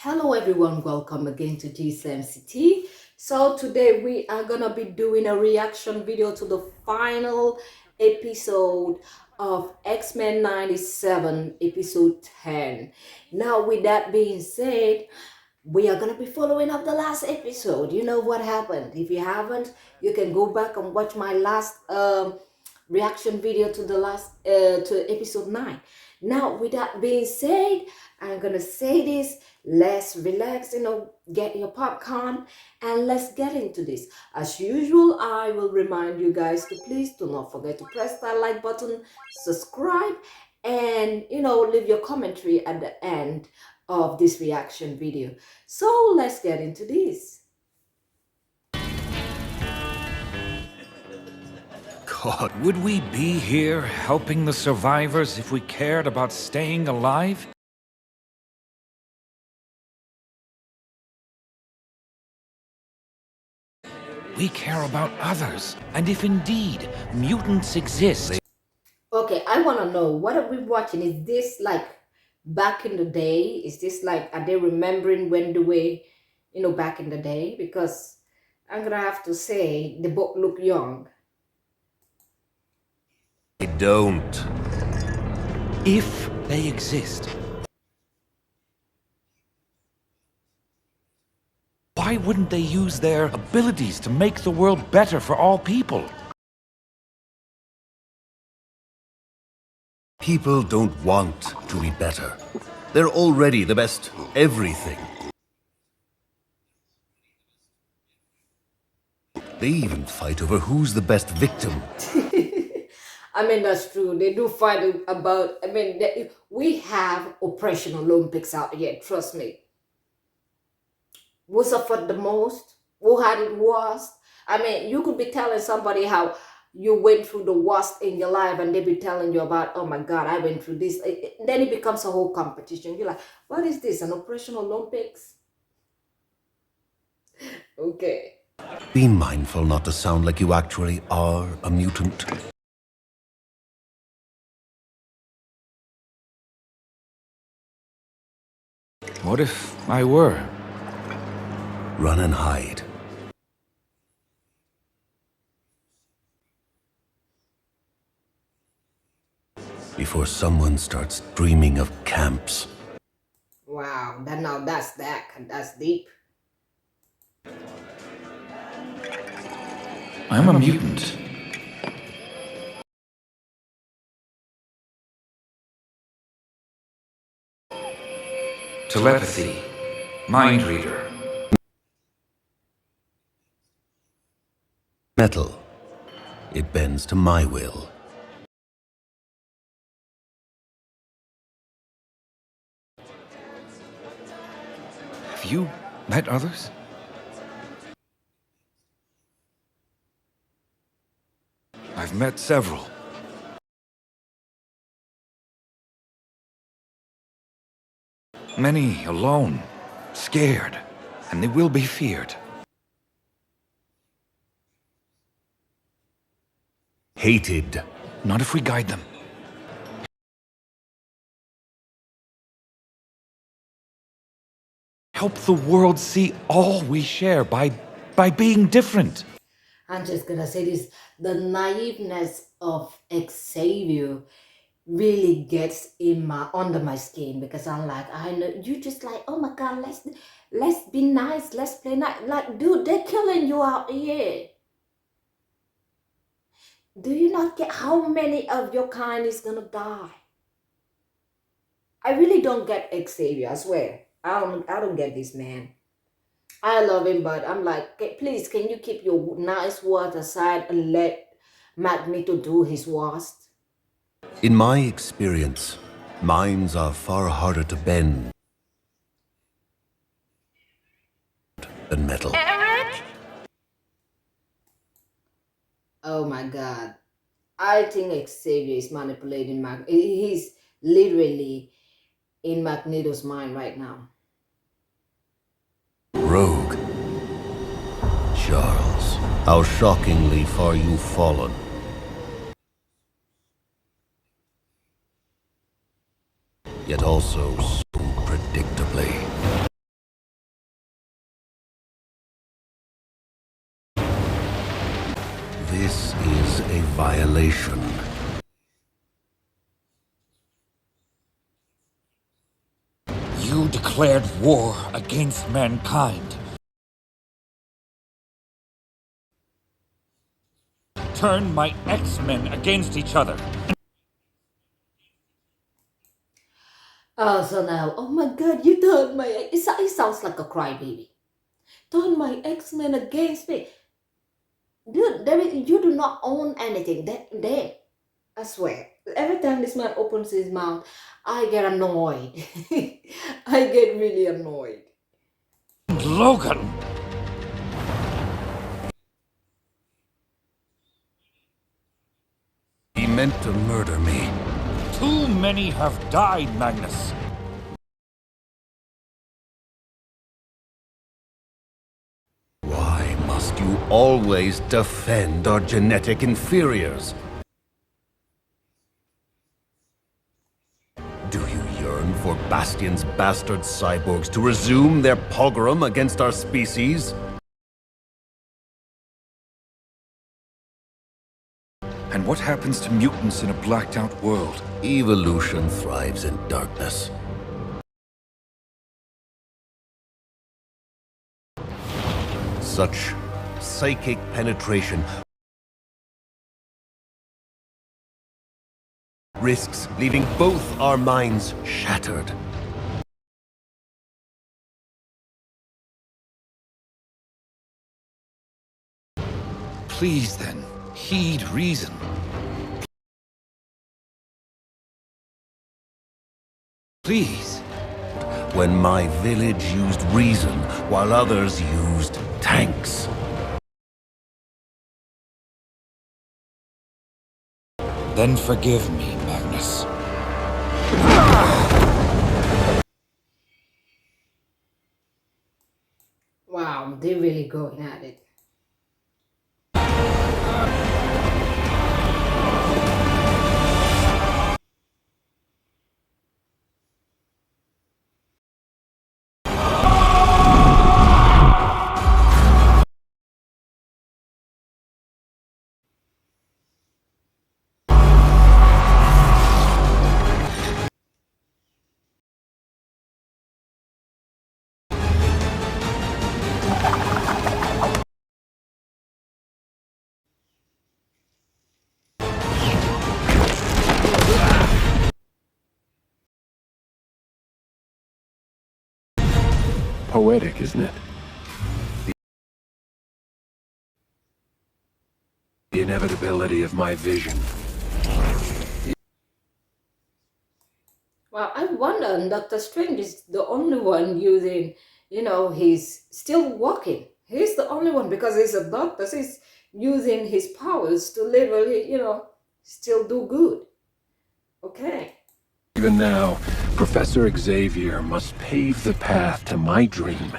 Hello everyone, welcome again to GSMCT. So today we are gonna be doing a reaction video to the final episode of X-Men 97 episode 10. Now with that being said, we are gonna be following up the last episode. You know what happened. If you haven't, you can go back and watch my last reaction video to the last to episode 9. Now with that being said, I'm gonna say this, let's relax, get your popcorn and let's get into this. As usual, I will remind you guys to please do not forget to press that like button, subscribe, and leave your commentary at the end of this reaction video. So let's get into this. God, would we be here helping the survivors if we cared about staying alive? We care about others, and if indeed mutants exist... Okay, I want to know, what are we watching? Is this like back in the day? Is this like, are they remembering when the way, back in the day? Because I'm gonna have to say the book look young. They don't. If they exist, why wouldn't they use their abilities to make the world better for all people? People don't want to be better. They're already the best everything. They even fight over who's the best victim. I mean, that's true. They do fight about, we have Operation Olympics out here, trust me. Who suffered the most? Who had it worst? I mean, you could be telling somebody how you went through the worst in your life and they be telling you about, oh my God, I went through this. Then it becomes a whole competition. You're like, what is this, an Operation Olympics? Okay. Be mindful not to sound like you actually are a mutant. What if I were? Run and hide. Before someone starts dreaming of camps. Wow, that's deep. I'm a mutant. Telepathy. Mind reader. Metal. It bends to my will. Have you met others? I've met several. Many alone, scared, and they will be feared. Hated. Not if we guide them. Help the world see all we share by being different. I'm just gonna say this, the naiveness of Xavier really gets under my skin, because I'm like, I know you just like, oh my God, let's be nice, let's play nice. Like, dude, they're killing you out here. Do you not get how many of your kind is gonna die? I really don't get Xavier, I swear. I don't get this man. I love him, but I'm like, please, can you keep your nice words aside and let Magneto do his worst? In my experience, minds are far harder to bend than metal. Erik? Oh my God. I think Xavier is manipulating he's literally in Magneto's mind right now. Rogue. Charles, how shockingly far you've fallen. Yet also so predictably. This is a violation. You declared war against mankind. Turned my X-Men against each other. Oh, so now, oh my god, you turned my... It sounds like a crybaby. Turn my X-Men against me. Dude, David, you do not own anything. Damn, I swear. Every time this man opens his mouth, I get annoyed. I get really annoyed. Logan! He meant to murder me. Too many have died, Magnus. Why must you always defend our genetic inferiors? Do you yearn for Bastion's bastard cyborgs to resume their pogrom against our species? And what happens to mutants in a blacked-out world? Evolution thrives in darkness. Such psychic penetration risks leaving both our minds shattered. Please, then, heed reason. Please. When my village used reason while others used tanks. Then forgive me, Magnus. Wow, they're really going at it. Poetic, isn't it? The inevitability of my vision. Well, I wonder, Doctor Strange is the only one using, he's still walking. He's the only one because he's a doctor. So he's using his powers to literally, still do good. Okay. Even now, Professor Xavier must pave the path to my dream.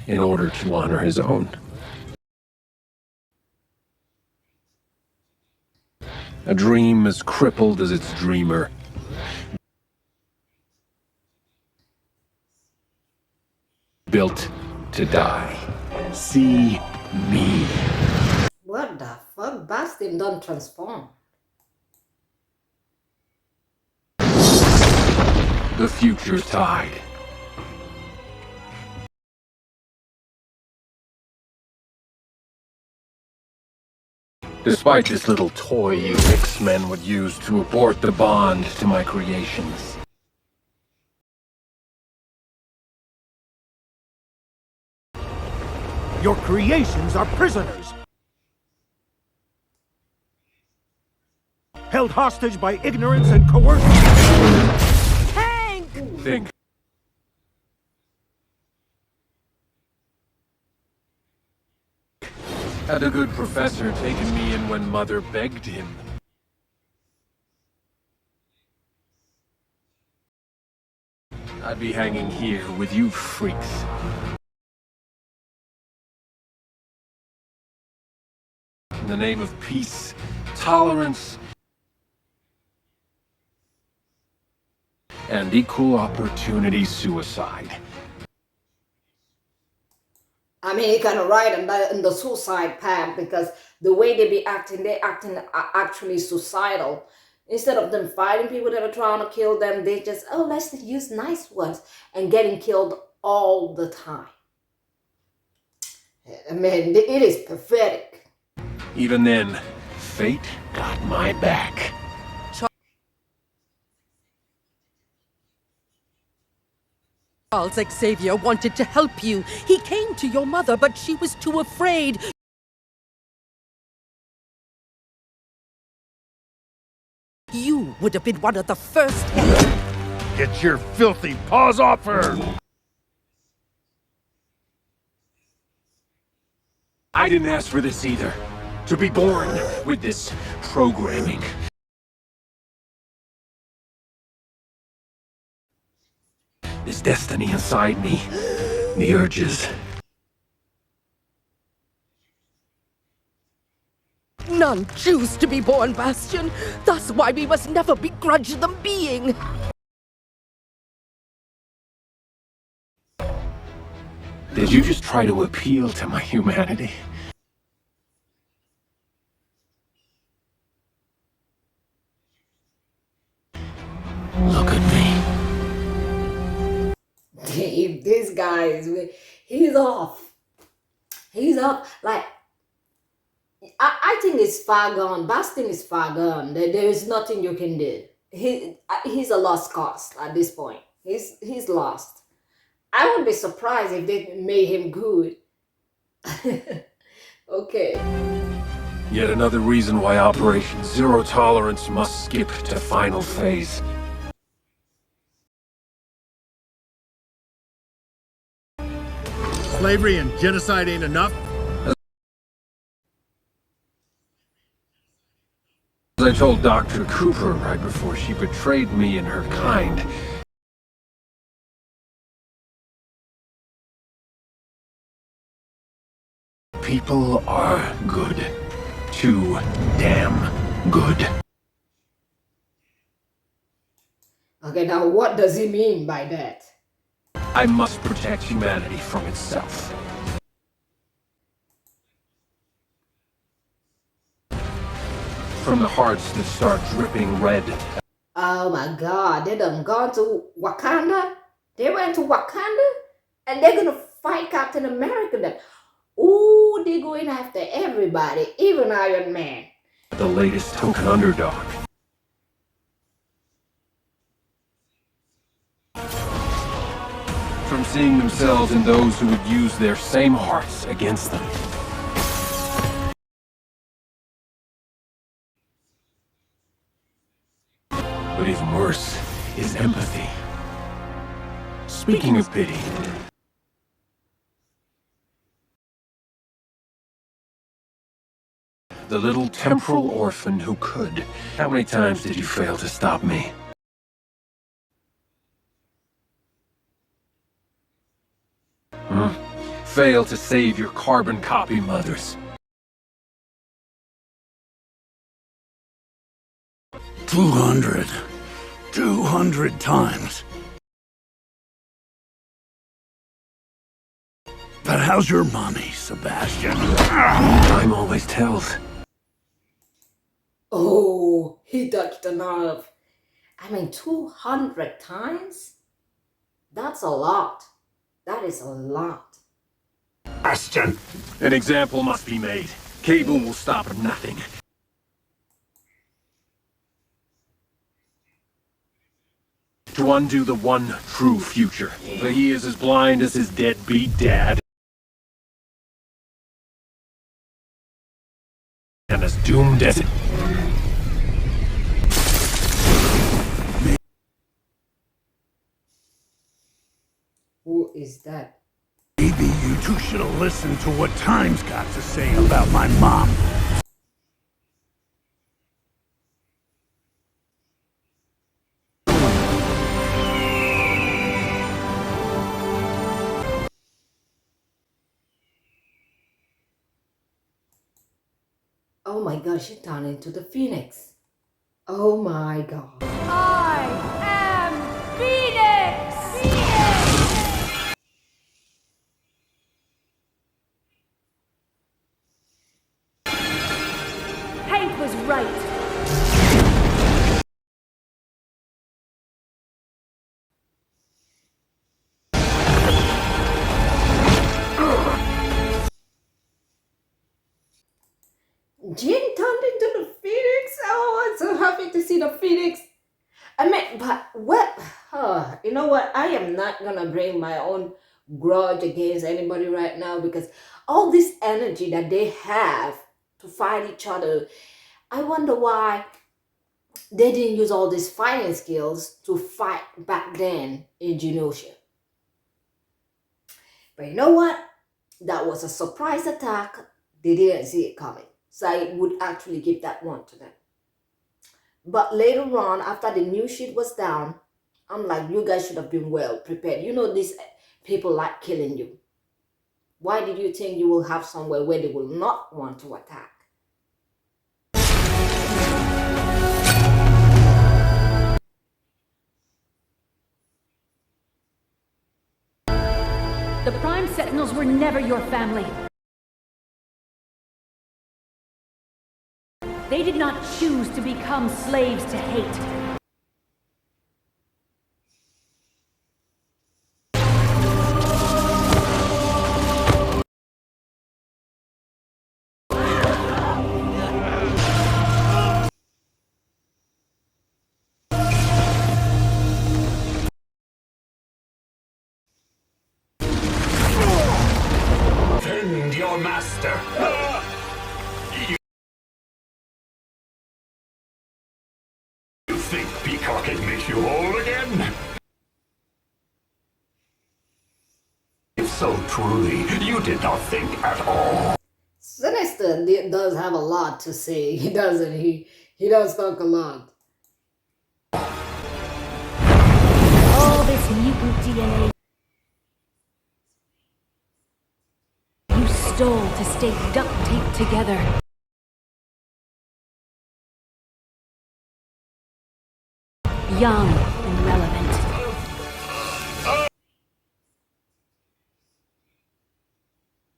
In order to honor his own. A dream as crippled as its dreamer. Built to die. See me. What the fuck? Bastion don't transform. The future's tide. Despite this little toy you X-Men would use to abort the bond to my creations. Your creations are prisoners! Held hostage by ignorance and coercion! Tank! Think. Had the good professor taken me in when Mother begged him? I'd be hanging here with you freaks. In the name of peace, tolerance, and equal opportunity suicide. I mean, he kind of right in the suicide path because the way they acting actually suicidal. Instead of them fighting people that are trying to kill them, they just, oh, let's use nice ones and getting killed all the time. I mean, it is pathetic. Even then, fate got my back. Charles Xavier wanted to help you. He came to your mother, but she was too afraid. You would have been one of the first. Get your filthy paws off her! I didn't ask for this either. To be born with this programming. This destiny inside me. The urges. None choose to be born, Bastion. That's why we must never begrudge them being. Did you just try to appeal to my humanity? Look at me. This guy he's off. He's up. Like, I think it's far gone. Bastion is far gone. There is nothing you can do. He's a lost cause at this point. He's lost. I would be surprised if they made him good. Okay. Yet another reason why Operation Zero Tolerance must skip to final phase. Slavery and genocide ain't enough? As I told Dr. Cooper right before she betrayed me and her kind, people are good. Too damn good. Okay, now what does he mean by that? I must protect humanity from itself. From the hearts that start dripping red. Oh my God, they done gone to Wakanda? They went to Wakanda? And they're gonna fight Captain America then. Ooh, they're going after everybody, even Iron Man. The latest token underdog. From seeing themselves in those who would use their same hearts against them. But even worse is empathy. Speaking of pity, the little temporal orphan who could. How many times did you fail to stop me? Fail to save your carbon copy mothers. 200 times. But how's your mommy, Sebastian? Time always tells. Oh, he touched the nerve. I mean, 200 times? That's a lot. That is a lot. Bastion! An example must be made. Cable will stop at nothing. To undo the one true future. But he is as blind as his deadbeat dad. And as doomed as it. Who is that? Maybe you two should have listened to what Time's got to say about my mom. Oh my God, she turned into the Phoenix. Oh my God. I am Phoenix! was right. Jean turned into the Phoenix. Oh, I'm so happy to see the Phoenix. I mean, but what? You know what? I am not gonna bring my own grudge against anybody right now because all this energy that they have to fight each other, I wonder why they didn't use all these fighting skills to fight back then in Genosha. But you know what? That was a surprise attack. They didn't see it coming. So I would actually give that one to them. But later on, after the new shit was down, I'm like, you guys should have been well prepared. You know, these people like killing you. Why did you think you will have somewhere where they will not want to attack? The Prime Sentinels were never your family. They did not choose to become slaves to hate. Defend your master. You think peacocking makes you whole again? If so truly, you did not think at all. Sinister does have a lot to say, doesn't he? He does talk a lot. All this mutant DNA you stole to stay duct taped together. Young and relevant.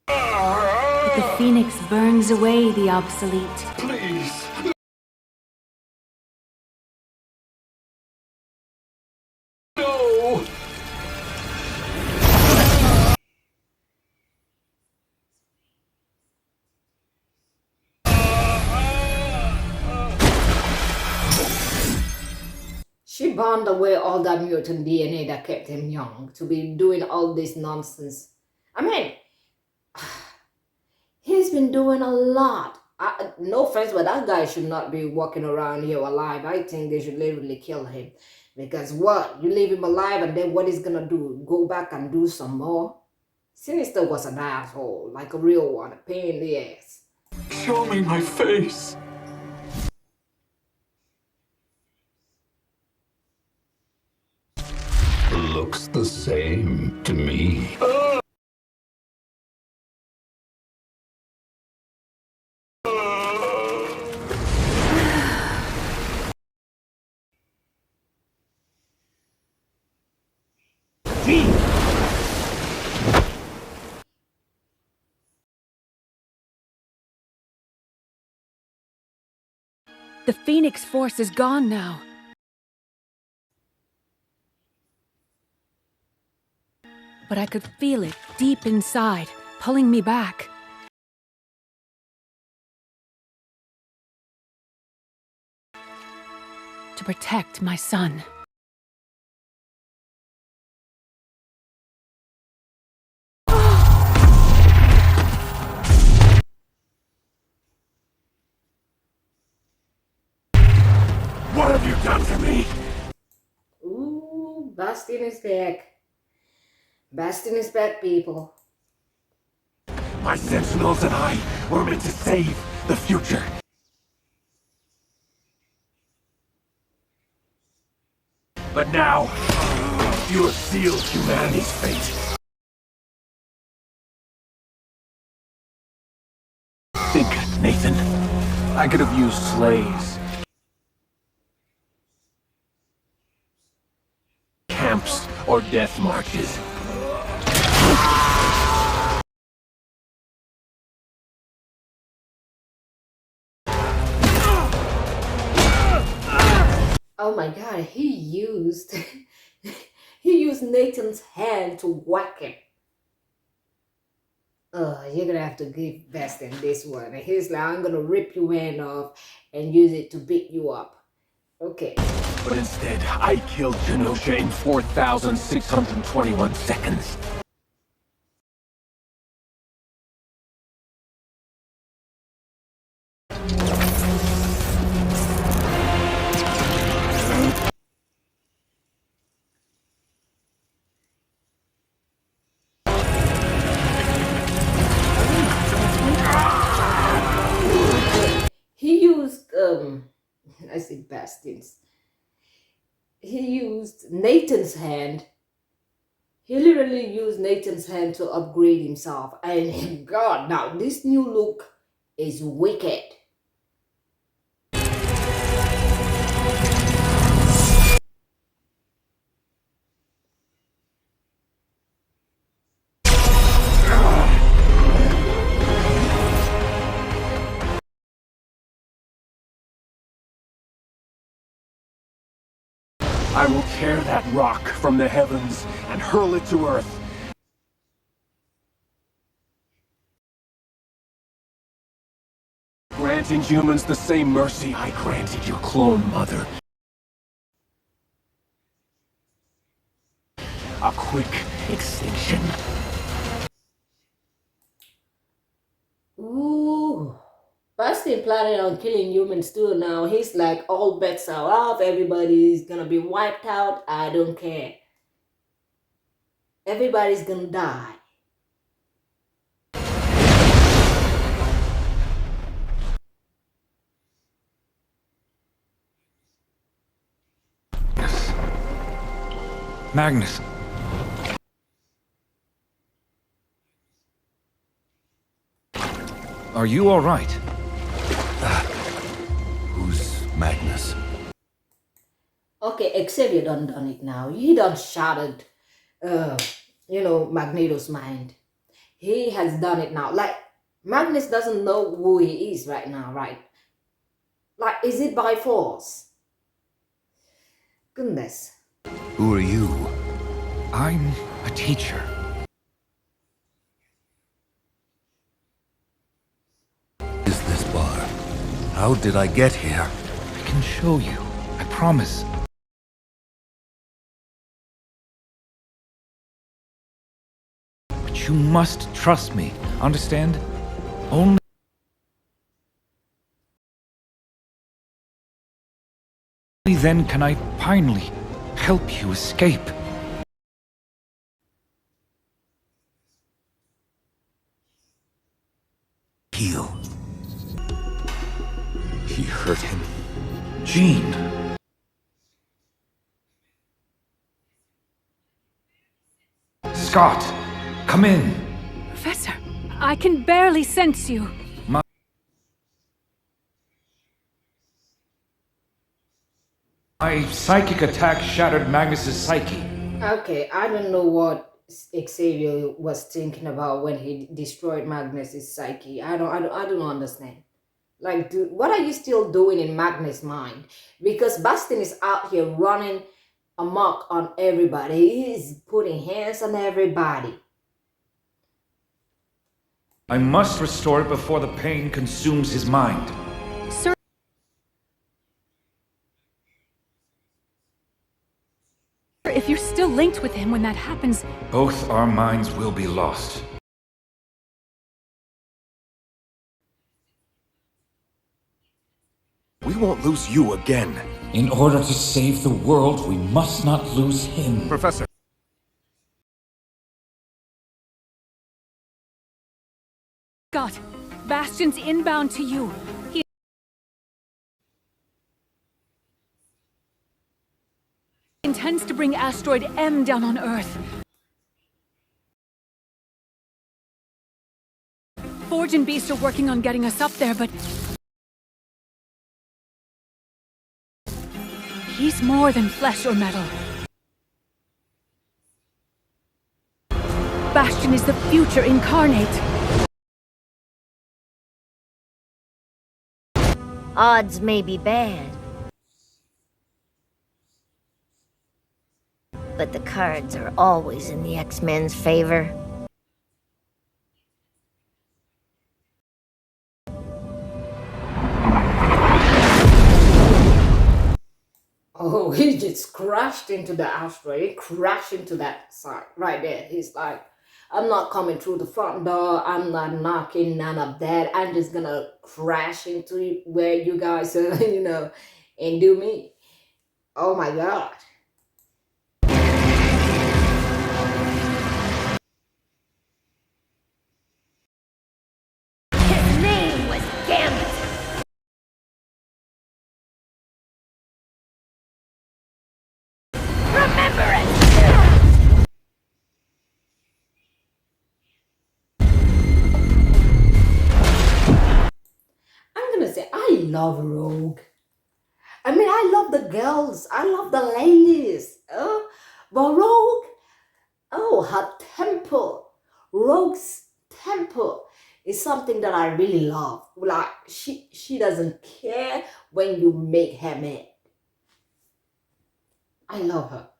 But the Phoenix burns away the obsolete. Please. No. She burned away all that mutant DNA that kept him young to be doing all this nonsense. I mean, he's been doing a lot. No offense, but that guy should not be walking around here alive. I think they should literally kill him. Because what? You leave him alive and then what he's gonna do? Go back and do some more? Sinister was an asshole, like a real one, a pain in the ass. Show me my face. Looks the same to me. The Phoenix Force is gone now. But I could feel it deep inside, pulling me back. To protect my son. What have you done to me? Ooh, Bastion is back. Bastion is back, people. My Sentinels and I were meant to save the future. But now, you have sealed humanity's fate. Think, Nathan. I could have used slaves. Camps or death marches. Oh my god, he used he used Nathan's hand to whack it. You're gonna have to give Bastion this one. And he's like, I'm gonna rip your hand off and use it to beat you up. Okay. But instead, I killed Genosha in 4,621 seconds. He used I say Bastion's. He used Nathan's hand. He literally used Nathan's hand to upgrade himself. And God, now this new look is wicked. I will tear that rock from the heavens and hurl it to Earth. Granting humans the same mercy I granted your clone mother. A quick extinction. Ooh. Bastion planning on killing humans too now. He's like, all bets are off. Everybody's gonna be wiped out. I don't care. Everybody's gonna die. Magnus. Are you all right? Who's Magnus? Okay, Xavier done it now. He done shattered, Magneto's mind. He has done it now. Like, Magnus doesn't know who he is right now, right? Like, is it by force? Goodness. Who are you? I'm a teacher. Is this bar? How did I get here? I can show you. I promise. But you must trust me. Understand? Only then can I finally help you escape. Heal. He hurt him. Jean. Scott, come in. Professor, I can barely sense you. My psychic attack shattered Magnus's psyche. Okay, I don't know what Xavier was thinking about when he destroyed Magnus's psyche. I don't understand. Like, dude, what are you still doing in Magnus' mind? Because Bastion is out here running amok on everybody. He is putting hands on everybody. I must restore it before the pain consumes his mind. Sir, if you're still linked with him when that happens... Both our minds will be lost. We won't lose you again. In order to save the world, we must not lose him. Professor. Scott, Bastion's inbound to you. He intends to bring asteroid M down on Earth. Forge and Beast are working on getting us up there, but... he's more than flesh or metal. Bastion is the future incarnate. Odds may be bad, But the cards are always in the X-Men's favor. Oh, he just crashed into the asteroid. He crashed into that side right there. He's like, I'm not coming through the front door. I'm not knocking none of that. I'm just gonna crash into where you guys are, and do me. Oh my God. His name was Gambit. Remember it! I'm gonna say, I love Rogue. I mean, I love the girls. I love the ladies. But Rogue, oh, her temple. Rogue's temple is something that I really love. Like, she doesn't care when you make her mad. I love her.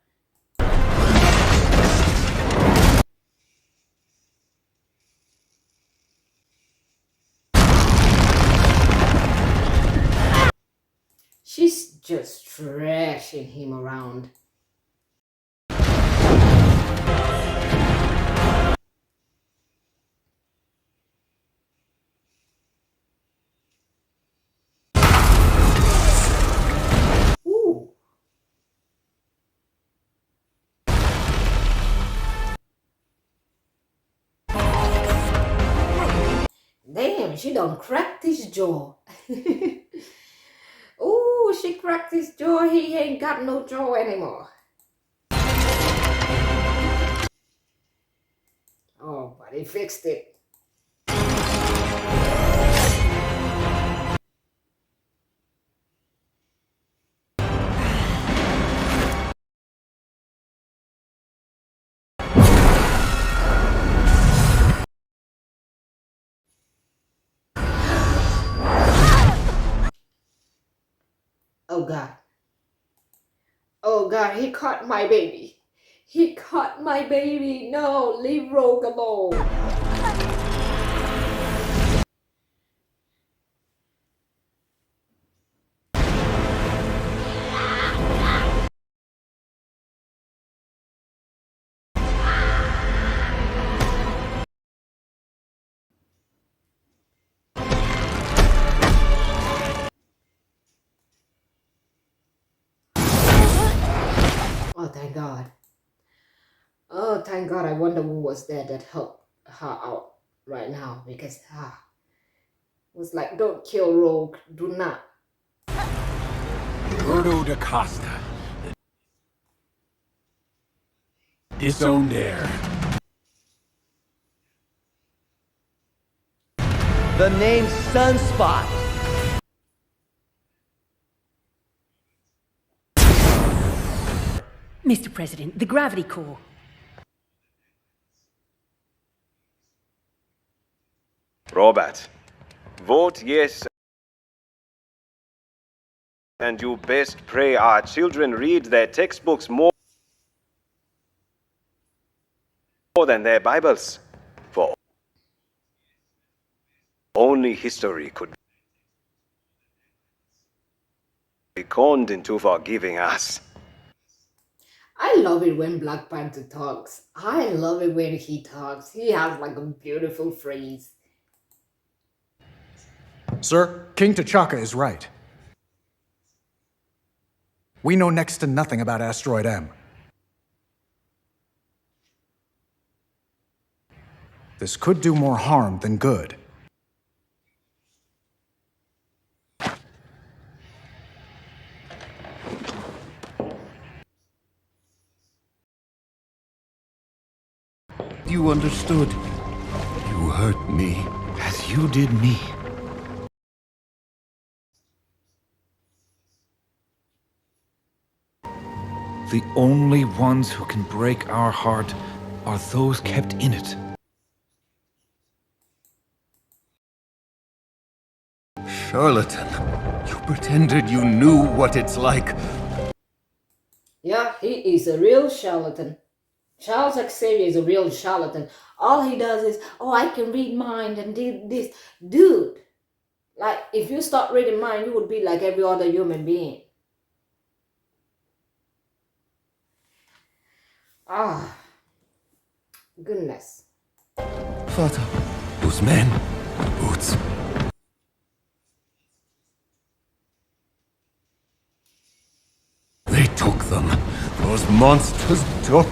She's just trashing him around. Ooh. Damn, she done cracked his jaw. Oh, she cracked his jaw. He ain't got no jaw anymore. Oh, but he fixed it. Oh God. Oh God, he caught my baby. He caught my baby. No, leave Rogue alone. Oh, thank God. Oh, thank God. I wonder who was there that helped her out right now. Because, it was like, don't kill Rogue. Do not. Roberto da Costa. Disowned heir. The name's Sunspot. Mr. President, the gravity core. Robert, vote yes, and you best pray our children read their textbooks more than their Bibles, for only history could be conned into forgiving us. I love it when Black Panther talks. I love it when he talks. He has like a beautiful phrase. Sir, King T'Chaka is right. We know next to nothing about Asteroid M. This could do more harm than good. You understood. You hurt me. As you did me. The only ones who can break our heart are those kept in it. Charlatan, you pretended you knew what it's like. Yeah, he is a real charlatan. Charles Xavier is a real charlatan. All he does is, oh, I can read mind and do this. Dude, like, if you start reading mind, you would be like every other human being. Ah, goodness. Vater. Those men. Boots. They took them. Those monsters took.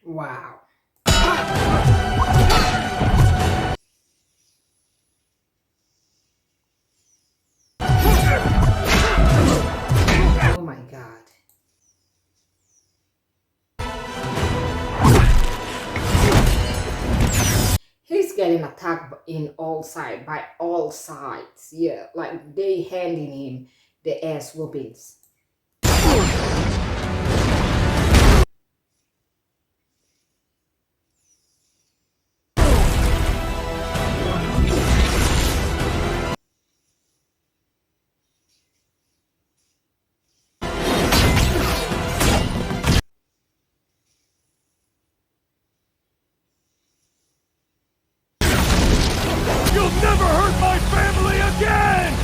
Wow. Oh my God. He's getting attacked in all sides, by all sides. Yeah, like they handing him the ass whoopings. You'll never hurt my family again!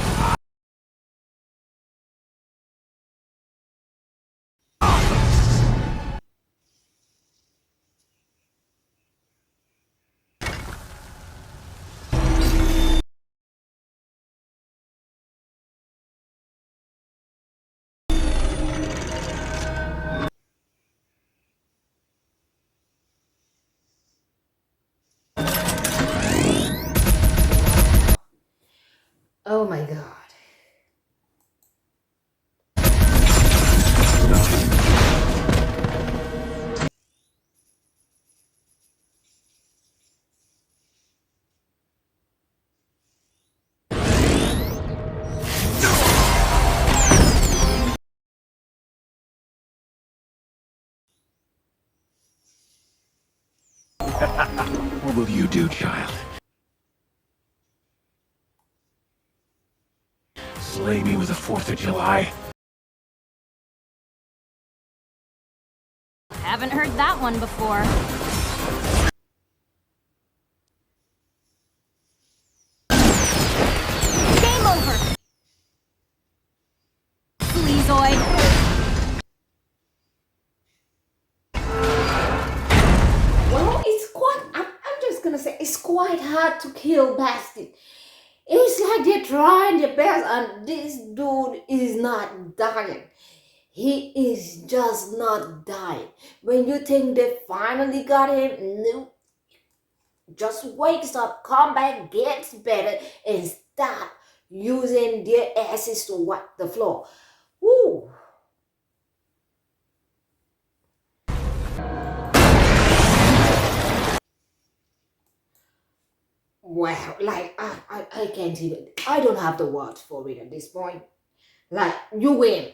Oh my God. What will you do, child? Slay me with the 4th of July? Haven't heard that one before. Game over! Sleazoid! Well, it's quite, I'm just gonna say, it's quite hard to kill Bastion. It's like they're trying their best and this dude is not dying. He is just not dying. When you think they finally got him, no. Just wakes up, come back, gets better, and start using their asses to wipe the floor. Woo! Wow, like, I can't even, I don't have the words for it at this point. Like, you win.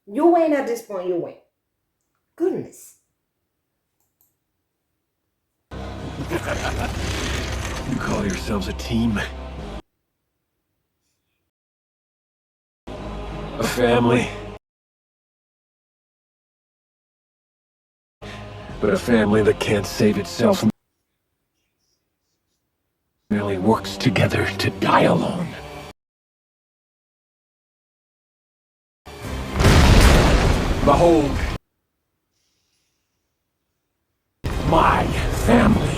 You win at this point, you win. Goodness. You call yourselves a team? A family? But a family that can't save itself merely works together to die alone. Behold, my family.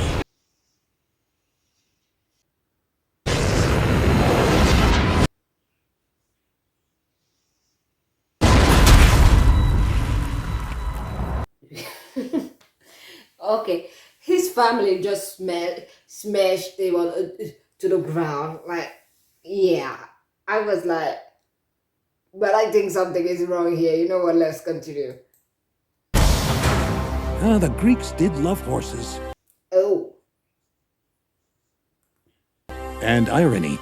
Okay, his family just smashed him to the ground. Like, yeah, I was like, but I think something is wrong here. You know what? Let's continue. The Greeks did love horses. Oh. And irony.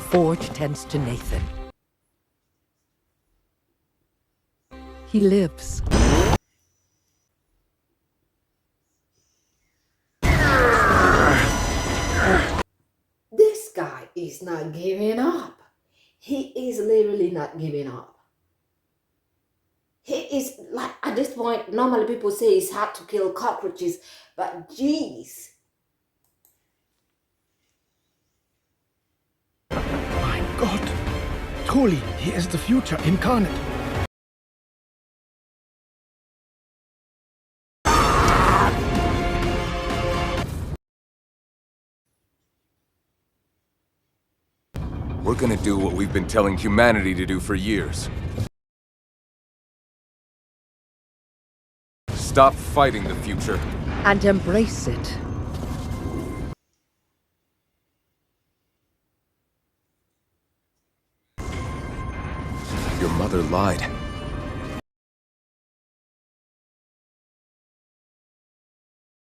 Forge tends to Nathan. He lives. This guy is not giving up. He is literally not giving up. He is like, at this point, normally people say it's hard to kill cockroaches, but jeez. My God. Truly, he is the future incarnate. We're gonna do what we've been telling humanity to do for years. Stop fighting the future. And embrace it. Your mother lied.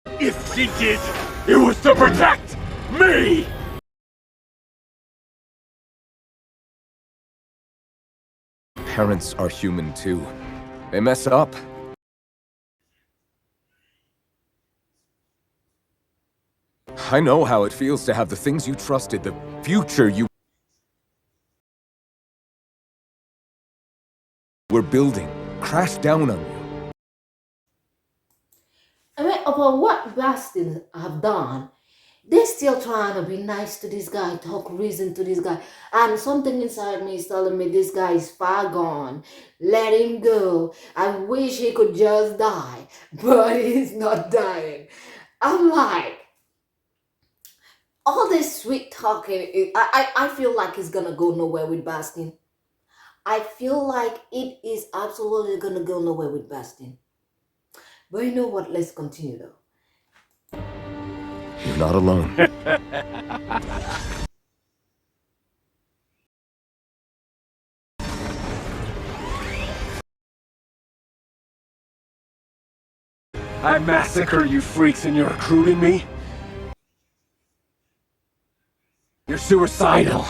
If she did, it was to protect me! Parents are human too. They mess up. I know how it feels to have the things you trusted, the future you were building, crash down on you. I mean, upon what Bastion have done, they're still trying to be nice to this guy, talk reason to this guy. And something inside me is telling me this guy is far gone. Let him go. I wish he could just die, but he's not dying. I'm like, all this sweet talking, I feel like it's gonna go nowhere with Bastion. I feel like it is absolutely gonna go nowhere with Bastion. But you know what? Let's continue though. You're not alone. I massacre you freaks and you're recruiting me? You're suicidal.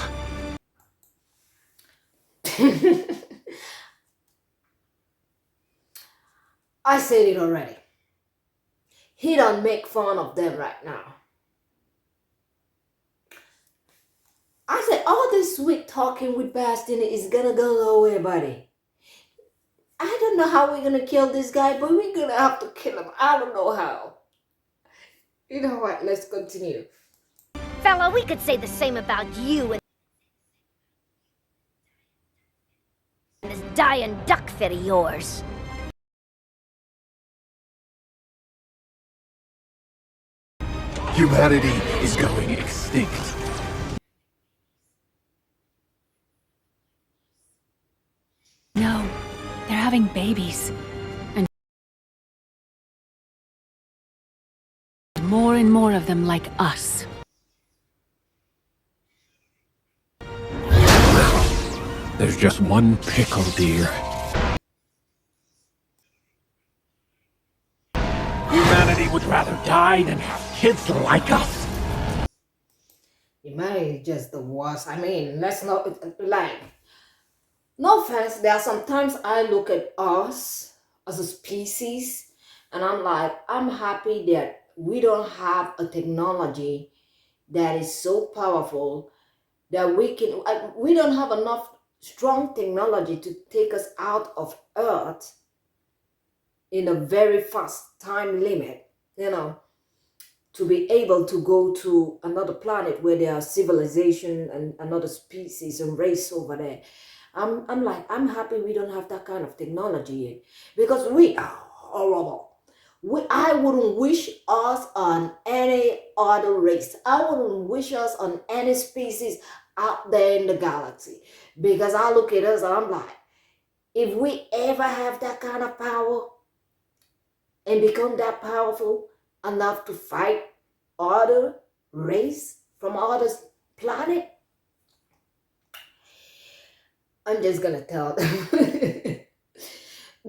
I said it already. He don't make fun of them right now. I said all this sweet talking with Bastion is gonna go nowhere, buddy. I don't know how we're gonna kill this guy, but we're gonna have to kill him. I don't know how. You know what? Let's continue. Fella, we could say the same about you and this dying duck fit of yours. Humanity is going extinct. No, they're having babies. And more of them like us. There's just one pickle, dear. Humanity would rather die than have kids like us. Humanity is just the worst. I mean, let's not like. No offense, there are sometimes I look at us as a species and I'm like, I'm happy that we don't have a technology that is so powerful that we don't have enough strong technology to take us out of Earth in a very fast time limit, to be able to go to another planet where there are civilization and another species and race over there. I'm like, I'm happy we don't have that kind of technology yet, because we are horrible. I wouldn't wish us on any other race. I wouldn't wish us on any species out there in the galaxy, because I look at us and I'm like, If we ever have that kind of power and become that powerful enough to fight other race from other planet, I'm just gonna tell them,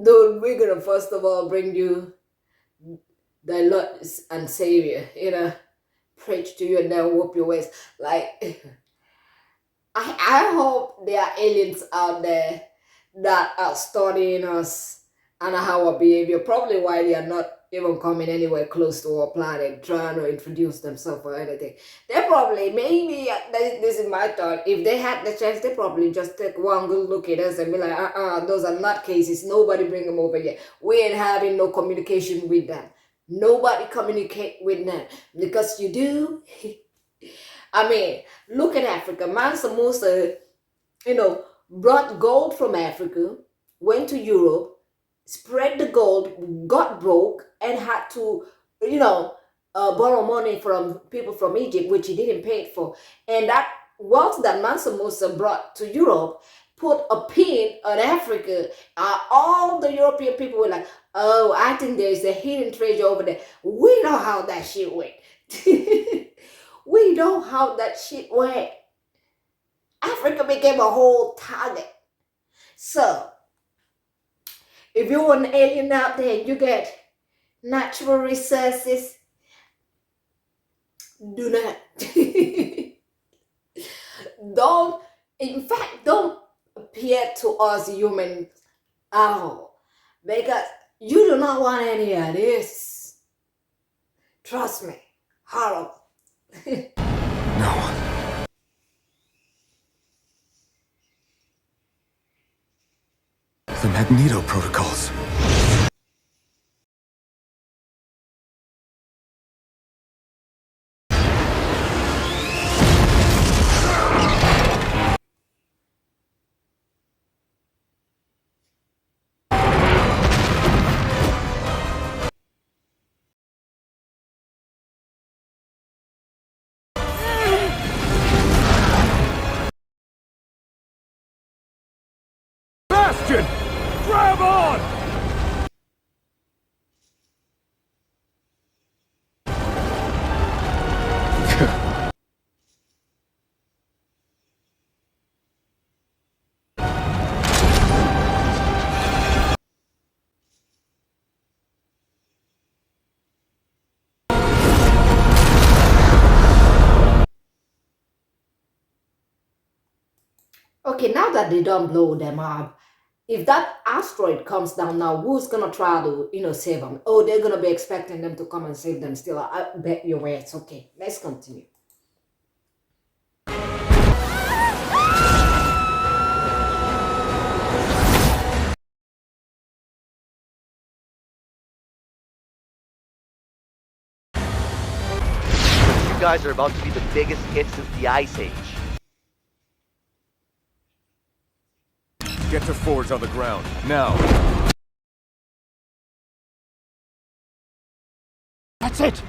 dude, we're gonna first of all bring you the Lord and Savior, preach to you and then whoop your waist. Like, I hope there are aliens out there that are studying us and our behavior. Probably why they are not even coming anywhere close to our planet, trying to introduce themselves or anything. They probably, maybe, this is my thought, if they had the chance, they probably just take one good look at us and be like, those are not cases. Nobody bring them over here. We ain't having no communication with them. Nobody communicate with them. Because you do. I mean, look at Africa. Mansa Musa, brought gold from Africa, went to Europe, spread the gold, got broke, and had to, borrow money from people from Egypt, which he didn't pay for. And that wealth that Mansa Musa brought to Europe put a pin on Africa. All the European people were like, oh, I think there's a hidden treasure over there. We know how that shit went. We know how that shit went. Africa became a whole target. So, if you're an alien out there, you get natural resources, do not. Don't appear to us humans at all. Because you do not want any of this. Trust me. Horrible. No. The Magneto protocols. Bastion! Grab on! Okay, now that they don't blow them up, if that asteroid comes down now, who's gonna try to, save them? Oh, they're gonna be expecting them to come and save them still. I bet your words. Okay, let's continue. You guys are about to be the biggest hit since the Ice Age. Get to Forge on the ground, now. That's it!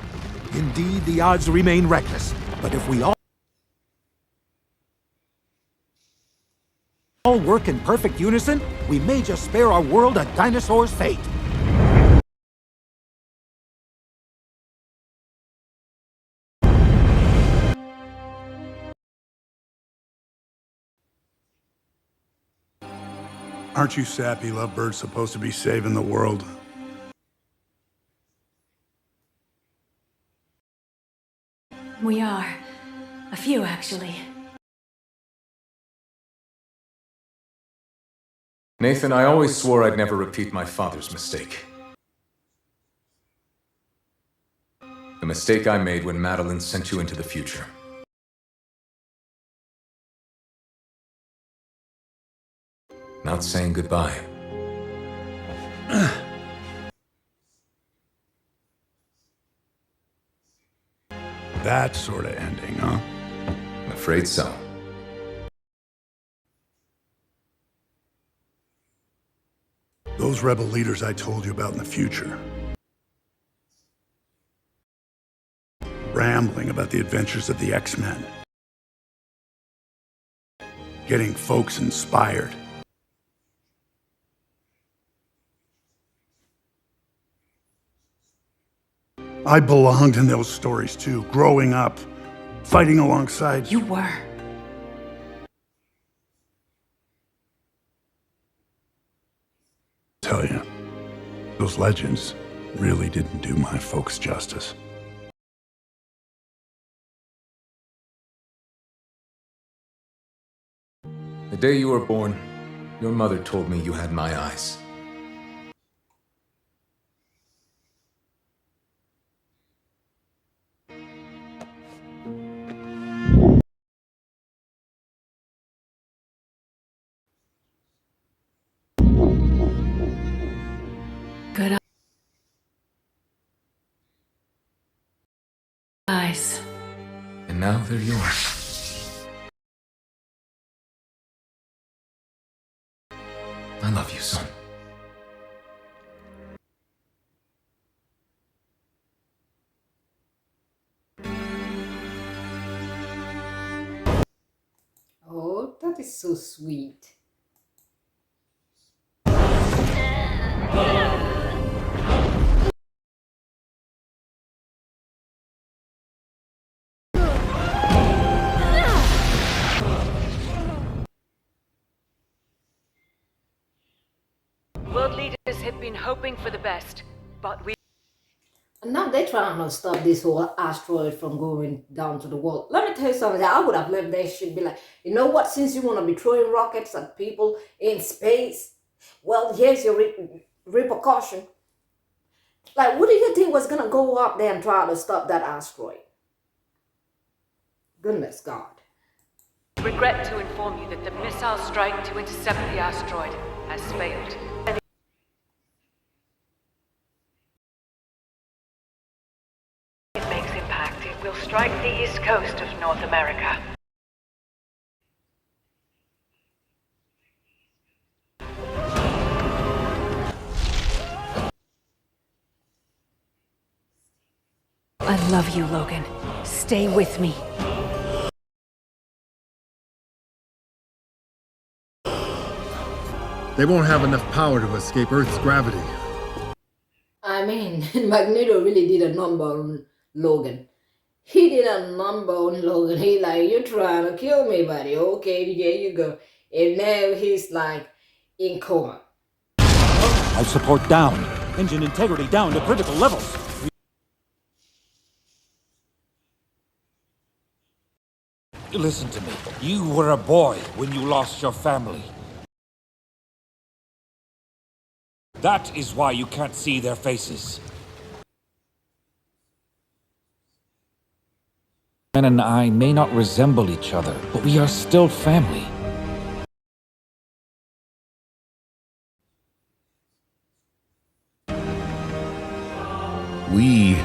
Indeed, the odds remain reckless. But if we all work in perfect unison, we may just spare our world a dinosaur's fate. Aren't you sappy lovebirds supposed to be saving the world? We are. A few, actually. Nathan, I always swore I'd never repeat my father's mistake. The mistake I made when Madeline sent you into the future. Not saying goodbye. That sort of ending, huh? I'm afraid so. Those rebel leaders I told you about in the future. Rambling about the adventures of the X-Men. Getting folks inspired. I belonged in those stories too, growing up, fighting alongside. You were. Tell you, those legends really didn't do my folks justice. The day you were born, your mother told me you had my eyes. Good eyes. And now they're yours. I love you, son. Oh, that is so sweet. World leaders have been hoping for the best, but we... And now they're trying to stop this whole asteroid from going down to the world. Let me tell you something. I would have left that shit, be like, you know what? Since you want to be throwing rockets at people in space, well, here's your repercussion. Like, what do you think was going to go up there and try to stop that asteroid? Goodness God. regret to inform you that the missile strike to intercept the asteroid has failed. It makes impact. It will strike the east coast of North America. I love you, Logan. Stay with me. They won't have enough power to escape Earth's gravity. I mean, Magneto really did a number on Logan. He did a number on Logan. He like, you're trying to kill me, buddy. Okay, there you go. And now he's like in coma. Life support down. Engine integrity down to critical levels. Listen to me. You were a boy when you lost your family. That is why you can't see their faces. Ben and I may not resemble each other, but we are still family. We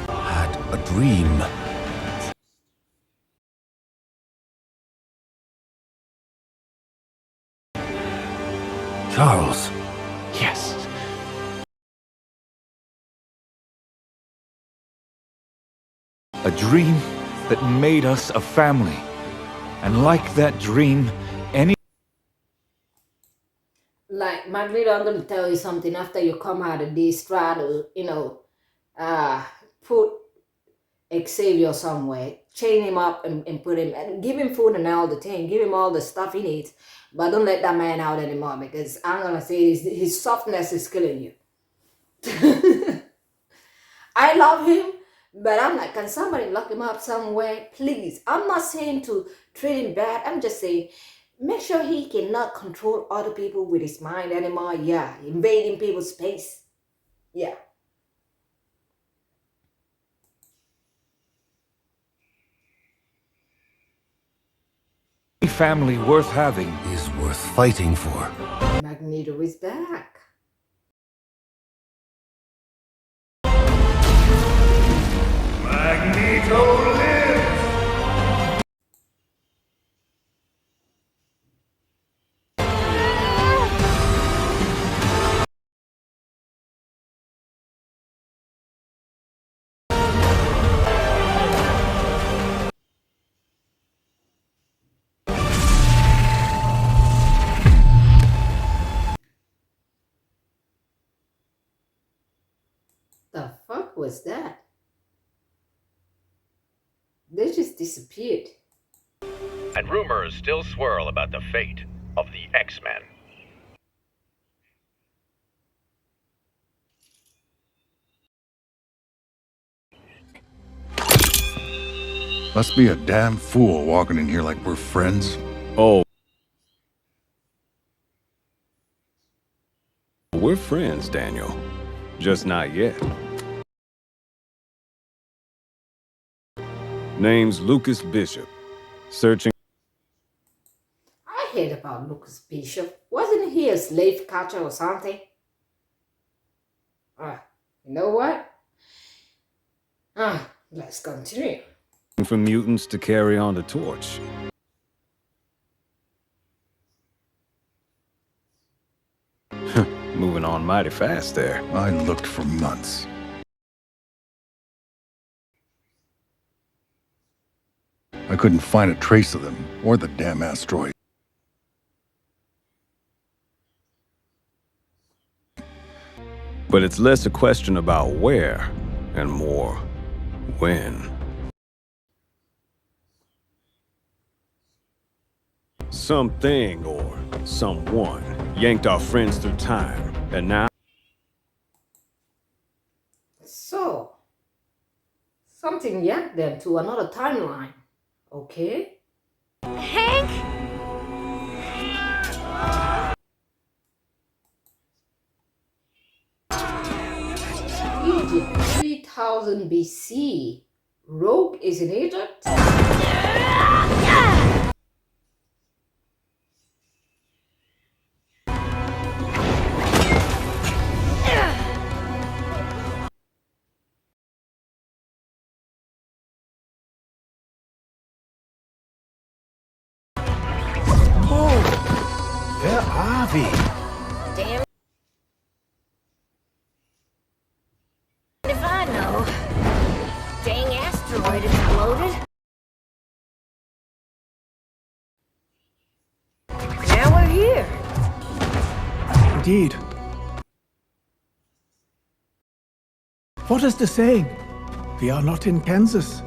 had a dream. Charles. Yes. A dream that made us a family. And like that dream, Like, Magneto, I'm going to tell you something. After you come out of this, try to, put Xavier somewhere, chain him up and put him, and give him food and all the thing, give him all the stuff he needs, but don't let that man out anymore, because I'm going to say his softness is killing you. I love him, but I'm like, can somebody lock him up somewhere, please? I'm not saying to treat him bad. I'm just saying, make sure he cannot control other people with his mind anymore. Yeah, invading people's space. Yeah. family worth having is worth fighting for. Magneto is back. Magneto lives! What was that? They just disappeared. And rumors still swirl about the fate of the X-Men. Must be a damn fool walking in here like we're friends. Oh. We're friends, Daniel. Just not yet. Name's Lucas Bishop. Searching. I heard about Lucas Bishop. Wasn't he a slave catcher or something? You know what? Let's continue. For mutants to carry on the torch. Moving on mighty fast there. I looked for months. I couldn't find a trace of them, or the damn asteroid. But it's less a question about where, and more when. Something or someone yanked our friends through time, and now... So, something yanked them to another timeline, okay? Hank? Egypt, 3000 BC. Rogue is in Egypt? Where are we? Damn. If I know. Dang asteroid exploded. Now we're here. Indeed. What is the saying? We are not in Kansas.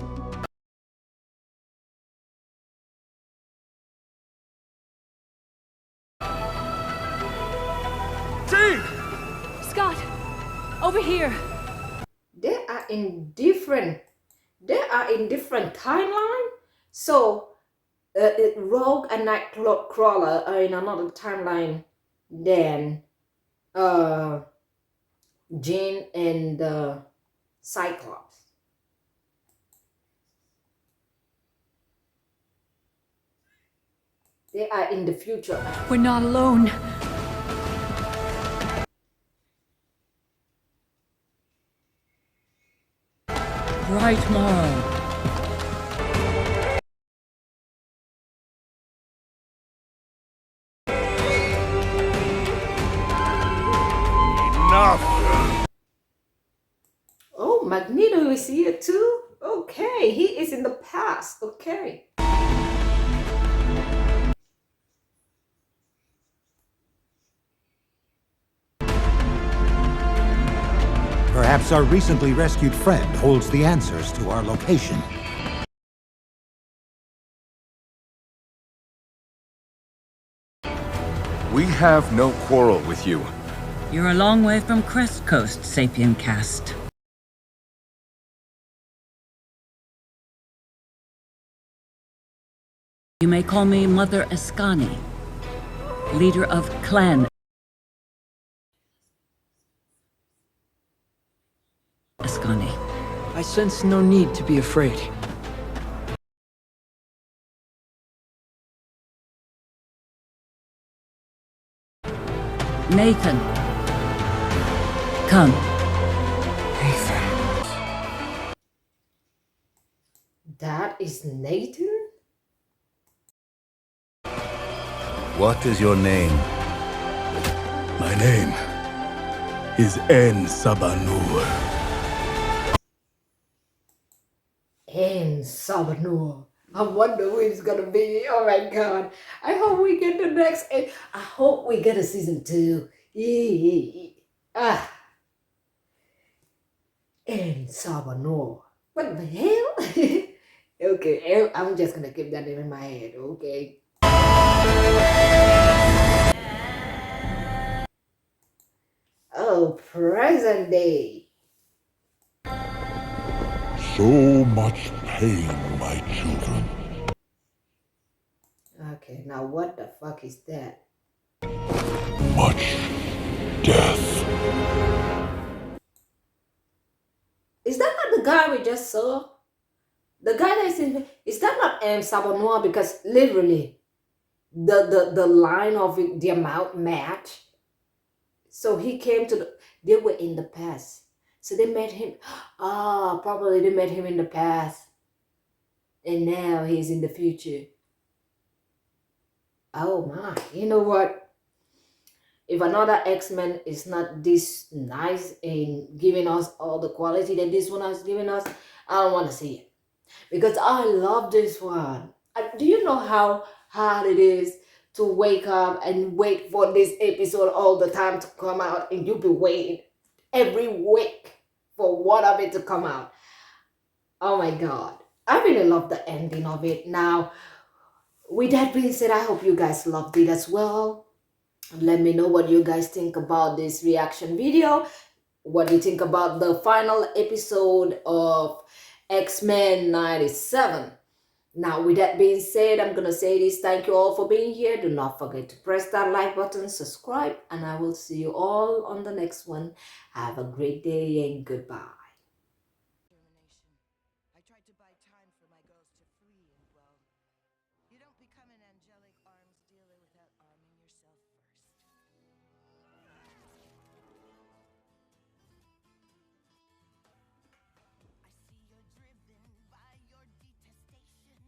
Scott! Over here! They are in different timeline. So Rogue and Nightcrawler are in another timeline than Jean and Cyclops. They are in the future. We're not alone. Right, Morrow. Enough! Oh, Magneto is here too? Okay, he is in the past. Okay. Perhaps our recently rescued friend holds the answers to our location. We have no quarrel with you. You're a long way from Crest Coast, Sapien Cast. You may call me Mother Ascani, leader of Clan Ascani. I sense no need to be afraid. Nathan. Come. That is Nathan? What is your name? My name is En Sabanur. En Sabanur. I wonder who it's gonna be. Oh my god. I hope we get the next. I hope we get a season 2. and Sabano. What the hell? Okay, I'm just gonna keep that in my head, okay? Oh, present day. So much pain, my children. Okay, now what the fuck is that? Much death. Is that not the guy we just saw? The guy that is that not Sabanoa? Because literally the line of it, the amount match. So he came to they were in the past. So they met him. Ah, probably they met him in the past. And now he's in the future. Oh my, you know what? If another X-Men is not this nice in giving us all the quality that this one has given us, I don't want to see it. Because I love this one. Do you know how hard it is to wake up and wait for this episode all the time to come out, and you'll be waiting every week for one of it to come out? Oh my god. I really love the ending of it. Now, with that being said, I hope you guys loved it as well. Let me know what you guys think about this reaction video. What do you think about the final episode of X-Men 97? Now, with that being said, I'm going to say this. Thank you all for being here. Do not forget to press that like button, subscribe, and I will see you all on the next one. Have a great day and goodbye. I tried to buy time for my girls to free and, well, you don't become an angelic arms dealer without arming yourself first. I see you're driven by your detestation.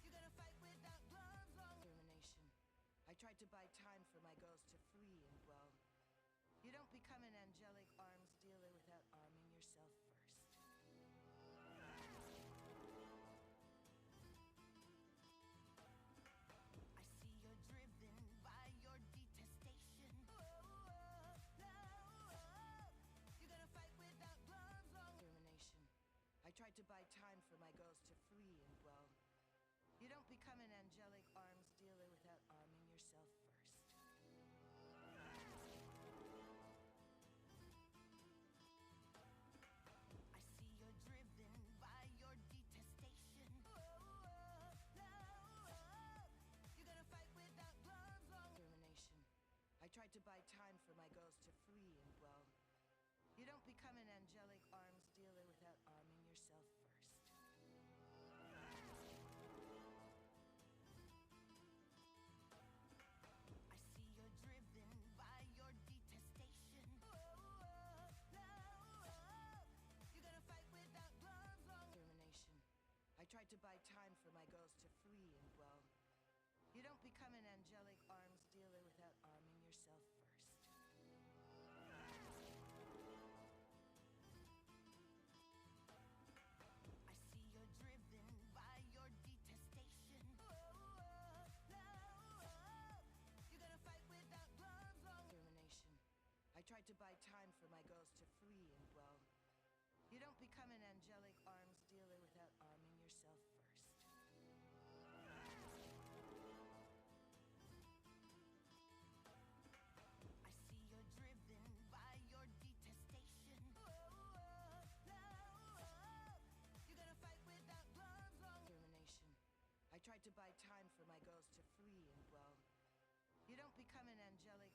You're gonna fight without gloves on. Determination. I tried to buy time for my girls to free and, well, you don't become an angelic arms dealer without arming yourself first. I see you're driven by your detestation. You're gonna fight without gloves on. Determination. I tried to buy time for my girls to free and, well, you don't become an angelic arms dealer without arming yourself first. I see you're driven by your detestation. You're gonna fight without gloves on. Determination. I tried to buy time for my girls to free and, well, you don't become an angelic arms dealer without arming yourself first. I see you're driven by your detestation. You're gonna fight without gloves on. Determination. I tried to buy time for my girls to free and, well, you don't become an angelic arms dealer without arming yourself first. I see you're driven by your detestation. You're gonna fight without gloves on. Determination. I tried to buy time for my girls to free and, well, you don't become an angelic arms dealer without arming yourself first. I see you're driven by your detestation. You're gonna fight without gloves on. Determination. I tried to buy time for my girls to free and, well, you don't become an angelic